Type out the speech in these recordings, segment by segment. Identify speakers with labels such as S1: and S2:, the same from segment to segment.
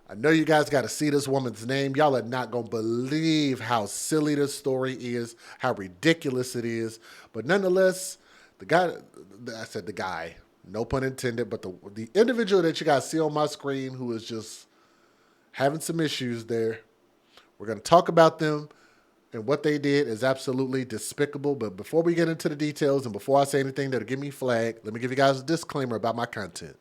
S1: I know you guys got to see this woman's name. Y'all are not going to believe how silly this story is, how ridiculous it is. But nonetheless, the guy, I said the guy, no pun intended, but the individual that you guys see on my screen who is just having some issues there, we're going to talk about them, and what they did is absolutely despicable. But before we get into the details and before I say anything that'll give me flag, let me give you guys a disclaimer about my content.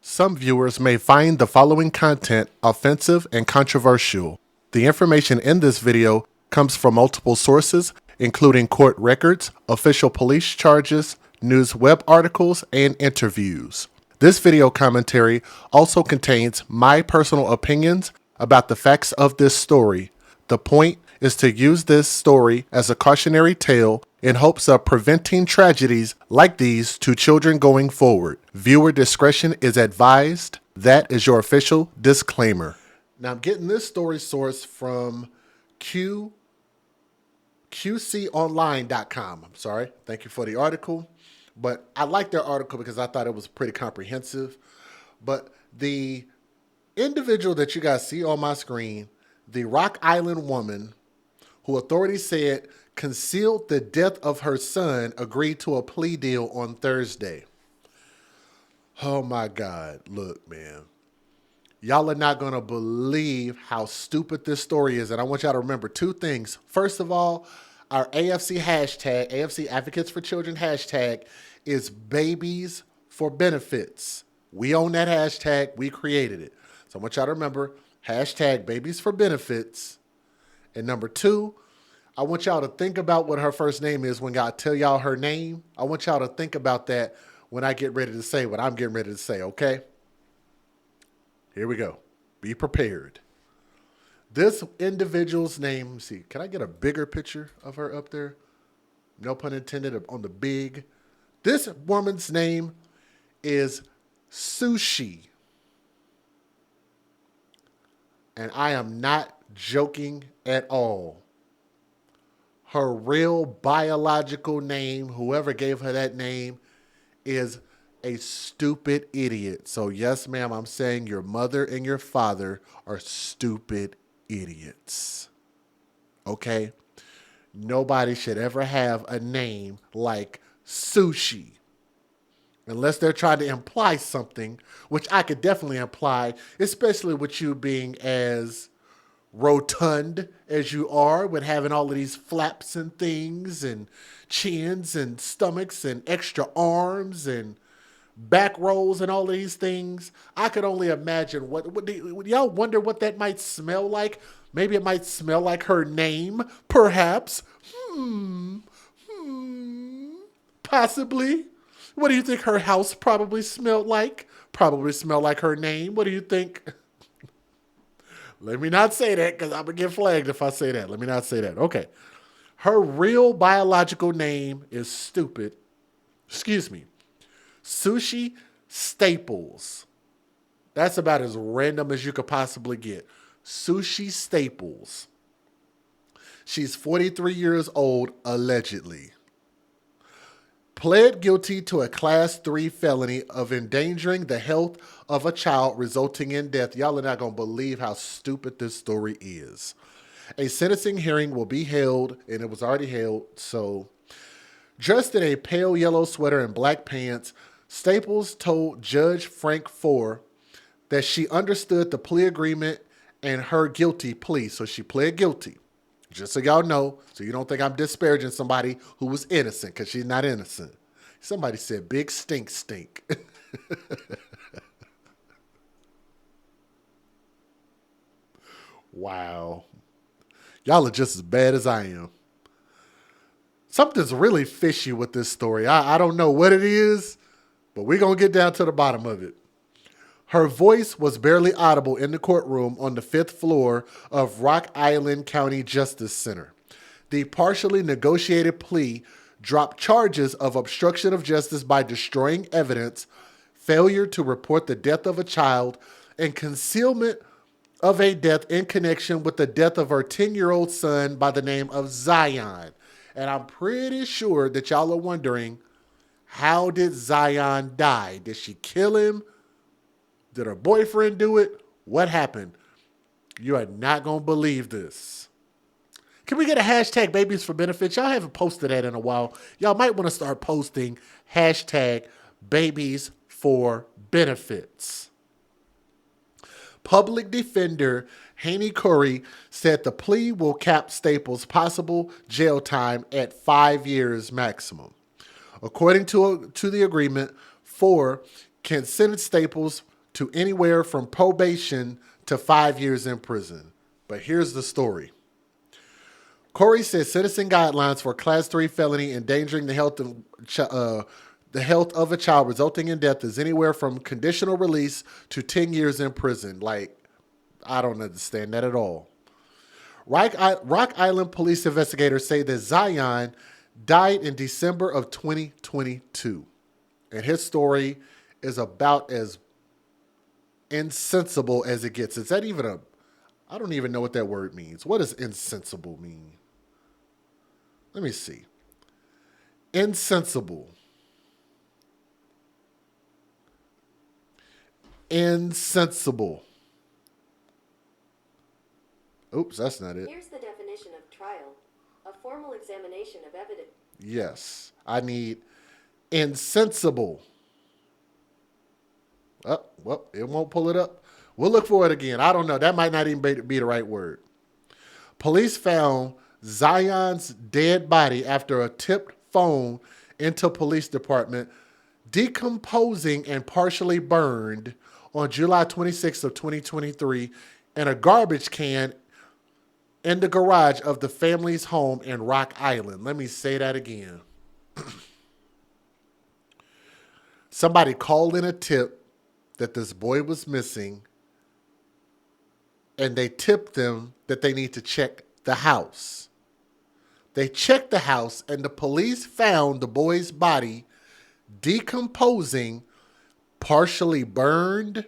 S1: Some viewers may find the following content offensive and controversial. The information in this video comes from multiple sources, including court records, official police charges, news web articles, and interviews. This video commentary also contains my personal opinions about the facts of this story. The point is to use this story as a cautionary tale in hopes of preventing tragedies like these to children going forward. Viewer discretion is advised. That is your official disclaimer. Now I'm getting this story source from QConline.com. I'm sorry. Thank you for the article. But I like their article because I thought it was pretty comprehensive. But the individual that you guys see on my screen, the Rock Island woman who authorities said concealed the death of her son, agreed to a plea deal on Thursday. Oh my God. Look, man. Y'all are not going to believe how stupid this story is. And I want y'all to remember two things. First of all, our AFC hashtag, AFC Advocates for Children hashtag, is babies for benefits. We own that hashtag. We created it. So I want y'all to remember hashtag babies for benefits. And number two, I want y'all to think about what her first name is when I tell y'all her name. I want y'all to think about that when I get ready to say what I'm getting ready to say, okay? Here we go. Be prepared. This individual's name, let me see, can I get a bigger picture of her up there? No pun intended on the big. This woman's name is Sushi. And I am not joking at all. Her real biological name, whoever gave her that name, is a stupid idiot. So yes, ma'am, I'm saying your mother and your father are stupid idiots. Okay? Nobody should ever have a name like Sushi. Unless they're trying to imply something, which I could definitely imply, especially with you being as rotund as you are, with having all of these flaps and things and chins and stomachs and extra arms and back rolls and all of these things. I could only imagine what would y'all wonder what that might smell like? Maybe it might smell like her name, perhaps. Possibly. What do you think her house probably smelled like? Probably smelled like her name. What do you think? Let me not say that because I'm going to get flagged if I say that. Let me not say that. Okay. Her real biological name is stupid. Excuse me. Sushi Staples. That's about as random as you could possibly get. Sushi Staples. She's 43 years old, allegedly. Pled guilty to a class 3 felony of endangering the health of a child resulting in death. Y'all are not going to believe how stupid this story is. A sentencing hearing will be held, and it was already held. So, dressed in a pale yellow sweater and black pants, Staples told Judge Frank Foer that she understood the plea agreement and her guilty plea. So she pled guilty. Just so y'all know, so you don't think I'm disparaging somebody who was innocent, because she's not innocent. Somebody said big stink stink. Wow. Y'all are just as bad as I am. Something's really fishy with this story. I don't know what it is, but we're going to get down to the bottom of it. Her voice was barely audible in the courtroom on the 5th floor of Rock Island County Justice Center. The partially negotiated plea dropped charges of obstruction of justice by destroying evidence, failure to report the death of a child, and concealment of a death in connection with the death of her 10-year-old son by the name of Zion. And I'm pretty sure that y'all are wondering, how did Zion die? Did she kill him? Did her boyfriend do it? What happened? You are not going to believe this. Can we get a hashtag babies for benefits? Y'all haven't posted that in a while. Y'all might want to start posting hashtag babies for benefits. Public defender Haney Curry said the plea will cap Staples' possible jail time at 5 years maximum. According to the agreement, 4 can sentence Staples to anywhere from probation to 5 years in prison. But here's the story. Corey said sentencing guidelines for Class 3 felony endangering the health of a child resulting in death is anywhere from conditional release to 10 years in prison. Like, I don't understand that at all. Rock Island police investigators say that Zion died in December of 2022. And his story is about as insensible as it gets. Is that even a... I don't even know what that word means. What does insensible mean? Let me see. Insensible. Insensible. Oops, that's not it.
S2: Here's the definition of trial. A formal examination of evidence.
S1: Yes, I need insensible. Oh, well, it won't pull it up. We'll look for it again. I don't know. That might not even be the right word. Police found Zion's dead body after a tipped phone into police department, decomposing and partially burned on July 26th of 2023 in a garbage can in the garage of the family's home in Rock Island. Let me say that again. Somebody called in a tip that this boy was missing, and they tipped them that they need to check the house. They checked the house, and the police found the boy's body decomposing, partially burned,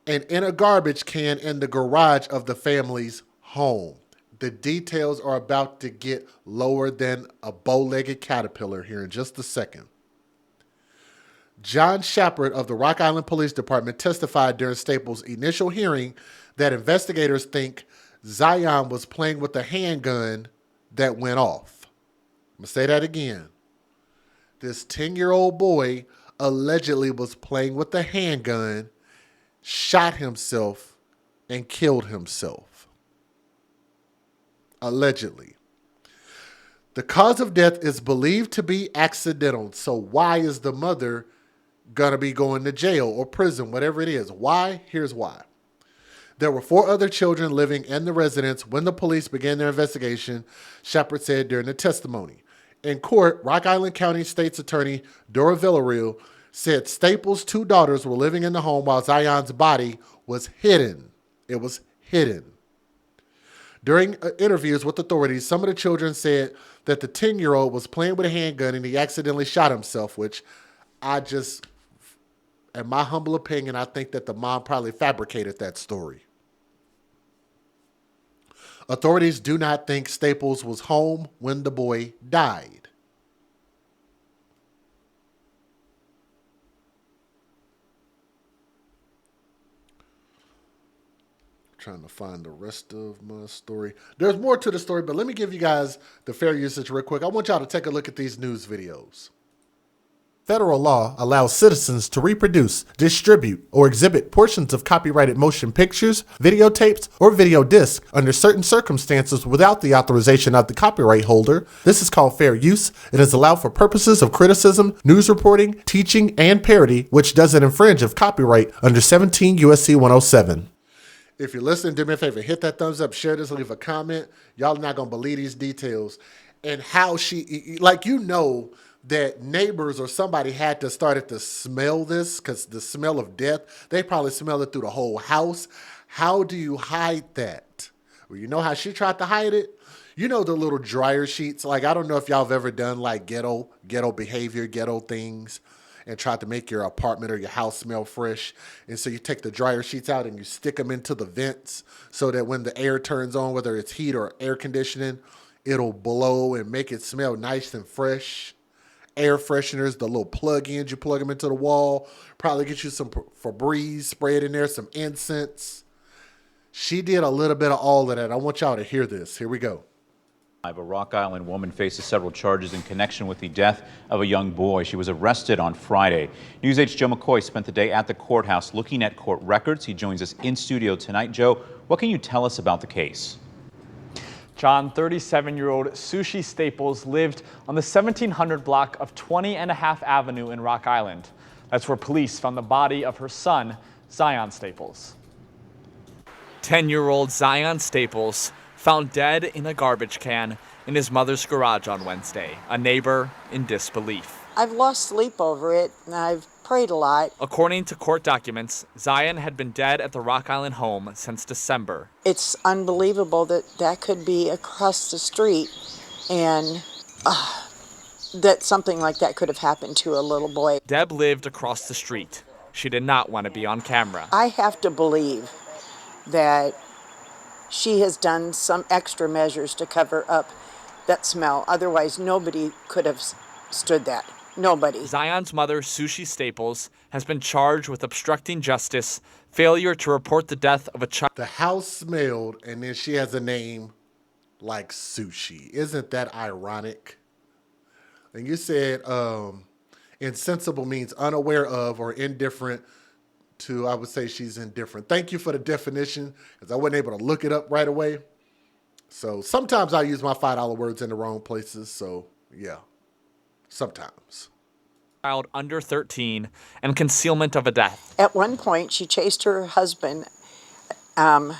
S1: and in a garbage can in the garage of the family's home. The details are about to get lower than a bow-legged caterpillar here in just a second. John Shepard of the Rock Island Police Department testified during Staples' initial hearing that investigators think Zion was playing with a handgun that went off. I'm going to say that again. This 10-year-old boy allegedly was playing with a handgun, shot himself, and killed himself. Allegedly. The cause of death is believed to be accidental. So why is the mother going to be going to jail or prison, whatever it is? Why? Here's why. There were 4 other children living in the residence when the police began their investigation, Shepard said during the testimony. In court, Rock Island County State's Attorney Dora Villarreal said Staples' 2 daughters were living in the home while Zion's body was hidden. It was hidden. During interviews with authorities, some of the children said that the 10-year-old was playing with a handgun and he accidentally shot himself, which I just, in my humble opinion, I think that the mom probably fabricated that story. Authorities do not think Staples was home when the boy died. Trying to find the rest of my story. There's more to the story, but let me give you guys the fair usage real quick. I want y'all to take a look at these news videos. Federal law allows citizens to reproduce, distribute, or exhibit portions of copyrighted motion pictures, videotapes, or video discs under certain circumstances without the authorization of the copyright holder. This is called fair use. It is allowed for purposes of criticism, news reporting, teaching, and parody, which doesn't infringe of copyright under 17 U.S.C. 107. If you're listening, do me a favor, hit that thumbs up, share this, leave a comment. Y'all not going to believe these details. And how she, like, you know, that neighbors or somebody had to started to smell this because the smell of death, they probably smell it through the whole house. How do you hide that? Well, you know how she tried to hide it? You know the little dryer sheets? Like, I don't know if y'all have ever done like ghetto behavior, ghetto things, and tried to make your apartment or your house smell fresh. And so you take the dryer sheets out and you stick them into the vents so that when the air turns on, whether it's heat or air conditioning, it'll blow and make it smell nice and fresh. air fresheners, the little plug-ins, you plug them into the wall. Probably get you some Febreze sprayed in there, some incense. She did a little bit of all of that. I want y'all to hear this. Here we go.
S3: A Rock Island woman faces several charges in connection with the death of a young boy. She was arrested on Friday. News 8's Joe McCoy spent the day at the courthouse looking at court records. He joins us in studio tonight. Joe, what can you tell us about the case?
S4: John, 37-year-old Sushi Staples lived on the 1700 block of 20 and a half Avenue in Rock Island. That's where police found the body of her son, Zion Staples. 10-year-old Zion Staples found dead in a garbage can in his mother's garage on Wednesday, a neighbor in disbelief.
S5: I've lost sleep over it, and I've prayed a lot.
S4: According to court documents, Zion had been dead at the Rock Island home since December.
S5: It's unbelievable that that could be across the street, and that something like that could have happened to a little boy.
S4: Deb lived across the street. She did not want to be on camera.
S5: I have to believe that she has done some extra measures to cover up that smell. Otherwise, nobody could have stood that. Nobody.
S4: Zion's mother, Sushi Staples, has been charged with obstructing justice, failure to report the death of a child.
S1: The house smelled, and then she has a name like Sushi. Isn't that ironic? And you said insensible means unaware of or indifferent to, I would say she's indifferent. Thank you for the definition, because I wasn't able to look it up right away. So sometimes I use my $5 words in the wrong places. So yeah, sometimes.
S4: Child under 13 and concealment of a death.
S5: At one point, she chased her husband down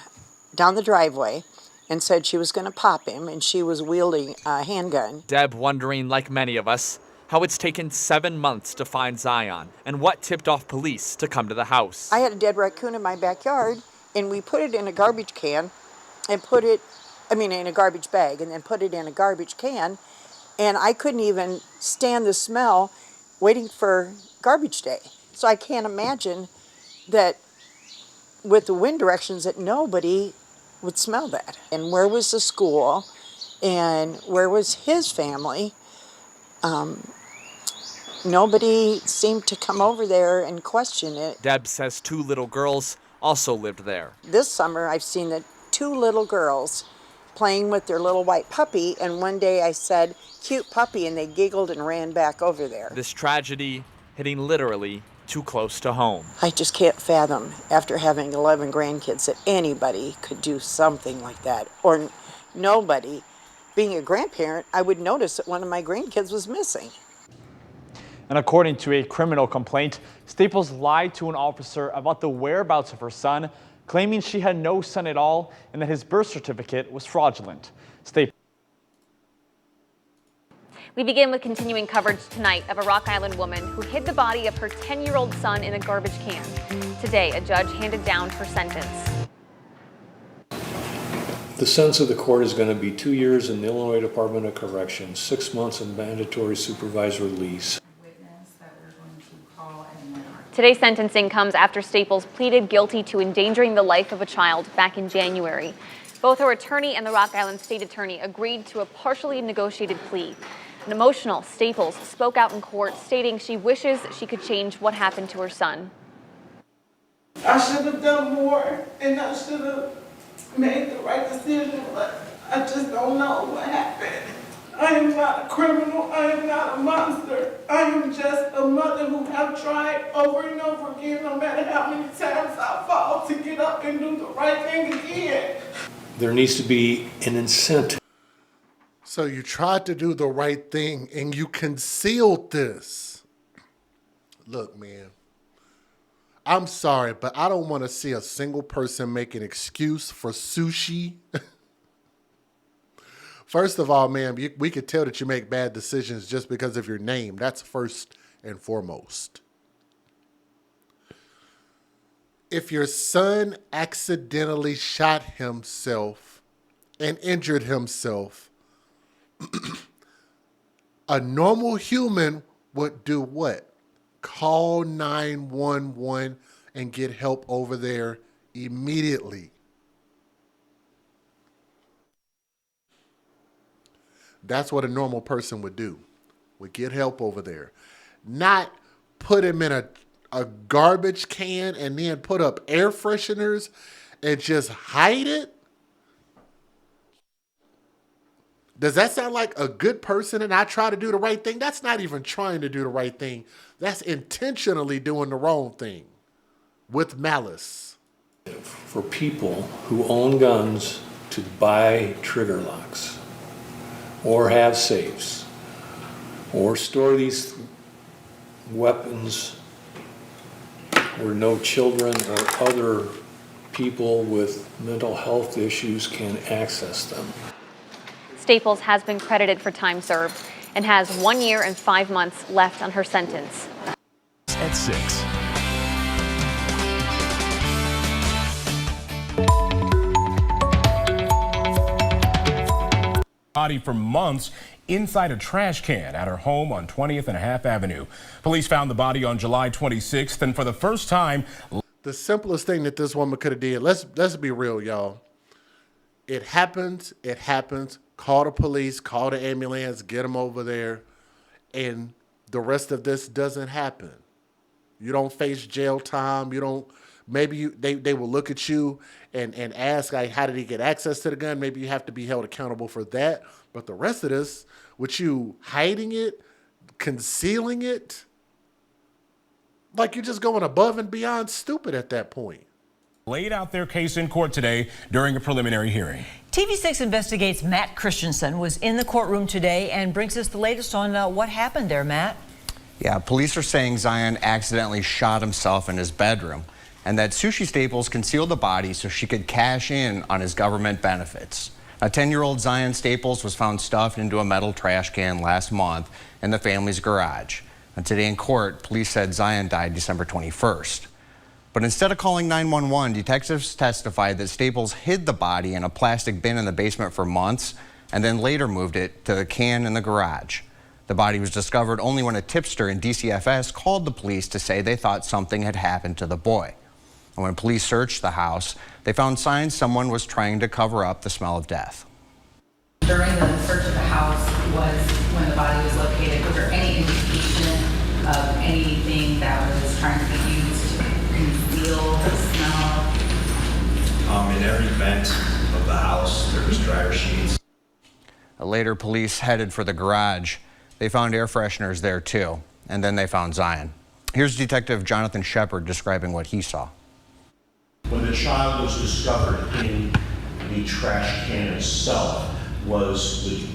S5: the driveway and said she was going to pop him, and she was wielding a handgun.
S4: Deb wondering, like many of us, how it's taken 7 months to find Zion and what tipped off police to come to the house.
S5: I had a dead raccoon in my backyard, and we put it in a garbage can and in a garbage bag, and then put it in a garbage can, and I couldn't even stand the smell waiting for garbage day. So I can't imagine that with the wind directions that nobody would smell that. And where was the school, and where was his family? Nobody seemed to come over there and question it.
S4: Deb says 2 little girls also lived there.
S5: This summer, I've seen the 2 little girls playing with their little white puppy, and one day I said, "Cute puppy," and they giggled and ran back over there.
S4: This tragedy hitting literally too close to home.
S5: I just can't fathom, after having 11 grandkids, that anybody could do something like that, or nobody. Being a grandparent, I would notice that one of my grandkids was missing.
S4: And according to a criminal complaint, Staples lied to an officer about the whereabouts of her son, claiming she had no son at all and that his birth certificate was fraudulent.
S6: We begin with continuing coverage tonight of a Rock Island woman who hid the body of her 10-year-old son in a garbage can. Today, a judge handed down her sentence.
S7: The sentence of the court is going to be 2 years in the Illinois Department of Corrections, 6 months in mandatory supervised release.
S6: Today's sentencing comes after Staples pleaded guilty to endangering the life of a child back in January. Both her attorney and the Rock Island State Attorney agreed to a partially negotiated plea. An emotional Staples spoke out in court, stating she wishes she could change what happened to her son.
S8: I should have done more, and I should have made the right decision, but I just don't know what happened. I am not a criminal. I am not a monster. I am just a mother who have tried over and over again, no matter how many times I fall, to get up and do the right thing again.
S7: There needs to be an incentive.
S1: So you tried to do the right thing and you concealed this. Look, man, I'm sorry, but I don't want to see a single person make an excuse for Sushi. First of all, man, we could tell that you make bad decisions just because of your name. That's first and foremost. If your son accidentally shot himself and injured himself, a normal human would do what? Call 911 and get help over there immediately. That's what a normal person would do. would get help over there. Not put him in a garbage can and then put up air fresheners and just hide it. Does that sound like a good person and I try to do the right thing? That's not even trying to do the right thing. That's intentionally doing the wrong thing with malice.
S7: For people who own guns to buy trigger locks or have safes or store these weapons where no children or other people with mental health issues can access them.
S6: Staples has been credited for time served and has 1 year and 5 months left on her sentence.
S9: At 6. Body for months inside a trash can at her home on 20th and a Half Avenue. Police found the body on July 26th, and for the first time,
S1: the simplest thing that this woman could have did, let's be real, y'all. It happens. Call the police, call the ambulance, get them over there, and the rest of this doesn't happen. You don't face jail time. You don't. Maybe they will look at you and ask, like, how did he get access to the gun? Maybe you have to be held accountable for that. But the rest of this, with you hiding it, concealing it, like you're just going above and beyond stupid at that point.
S9: Laid out their case in court today during a preliminary hearing.
S10: TV6 Investigates Matt Christensen was in the courtroom today and brings us the latest on what happened there, Matt.
S11: Yeah, police are saying Zion accidentally shot himself in his bedroom and that Sushi Staples concealed the body so she could cash in on his government benefits. A 10-year-old Zion Staples was found stuffed into a metal trash can last month in the family's garage. And today in court, police said Zion died December 21st. But instead of calling 911, detectives testified that Staples hid the body in a plastic bin in the basement for months and then later moved it to the can in the garage. The body was discovered only when a tipster in DCFS called the police to say they thought something had happened to the boy. And when police searched the house, they found signs someone was trying to cover up the smell of death.
S12: During the search of the house was when the body was located. Was there any indication of anything that was trying to be used to conceal the smell?
S13: In every vent of the house, there was dryer sheets.
S11: Later, police headed for the garage. They found air fresheners there too, and then they found Zion. Here's Detective Jonathan Shepard describing what he saw.
S14: When the child was discovered in the trash can itself, was the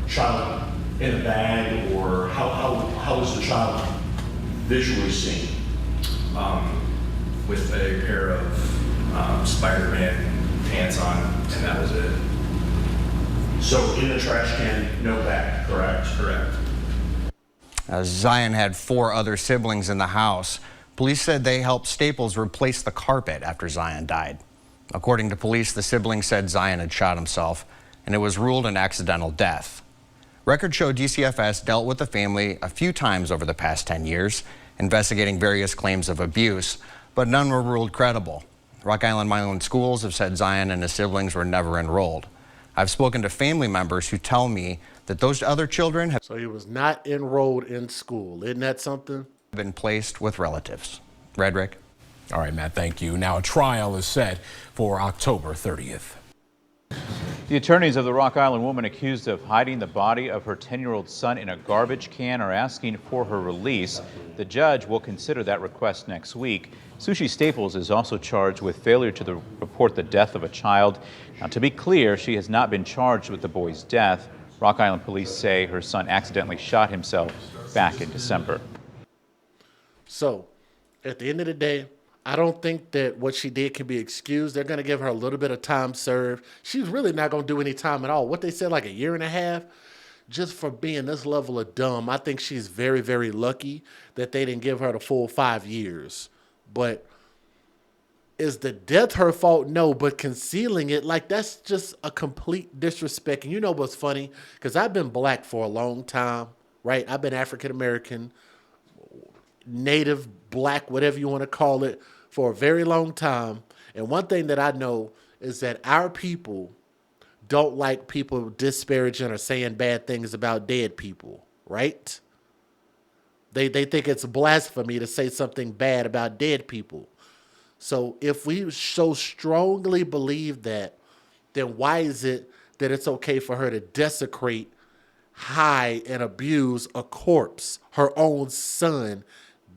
S14: child in a bag, or how was the child visually seen?
S13: With a pair of Spider-Man pants on, and that was it.
S14: So in the trash can, no bag, correct?
S13: Correct.
S11: Zion had 4 other siblings in the house. Police said they helped Staples replace the carpet after Zion died. According to police, the siblings said Zion had shot himself, and it was ruled an accidental death. Records show DCFS dealt with the family a few times over the past 10 years, investigating various claims of abuse, but none were ruled credible. Rock Island Milan schools have said Zion and his siblings were never enrolled. I've spoken to family members who tell me that those other children have
S1: So he was not enrolled in school. Isn't that something?
S11: Been placed with relatives. Redrick.
S9: All right, Matt, thank you. Now a trial is set for October 30th.
S3: The attorneys of the Rock Island woman accused of hiding the body of her 10-year-old son in a garbage can are asking for her release. The judge will consider that request next week. Sushi Staples is also charged with failure to report the death of a child. Now, to be clear, she has not been charged with the boy's death. Rock Island police say her son accidentally shot himself back in December.
S1: So, at the end of the day, I don't think that what she did can be excused. They're going to give her a little bit of time served. She's really not going to do any time at all. What they said, like 1.5 years, just for being this level of dumb. I think she's very, very lucky that they didn't give her the full 5 years. But is the death her fault? No, but concealing it, like, that's just a complete disrespect. And you know what's funny? Because I've been black for a long time, right? I've been African-American, native, black, whatever you want to call it, for a very long time. And one thing that I know is that our people don't like people disparaging or saying bad things about dead people, right? They think it's blasphemy to say something bad about dead people. So if we so strongly believe that, then why is it that it's okay for her to desecrate, hide, and abuse a corpse, her own son?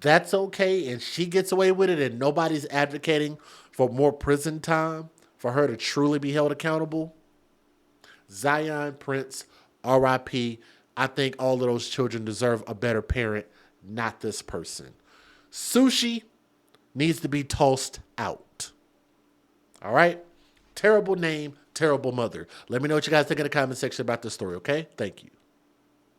S1: That's okay, and she gets away with it, and nobody's advocating for more prison time for her to truly be held accountable? Zion Prince, R.I.P. I think all of those children deserve a better parent, not this person. Sushi needs to be tossed out. All right? Terrible name, terrible mother. Let me know what you guys think in the comment section about this story, okay? Thank you.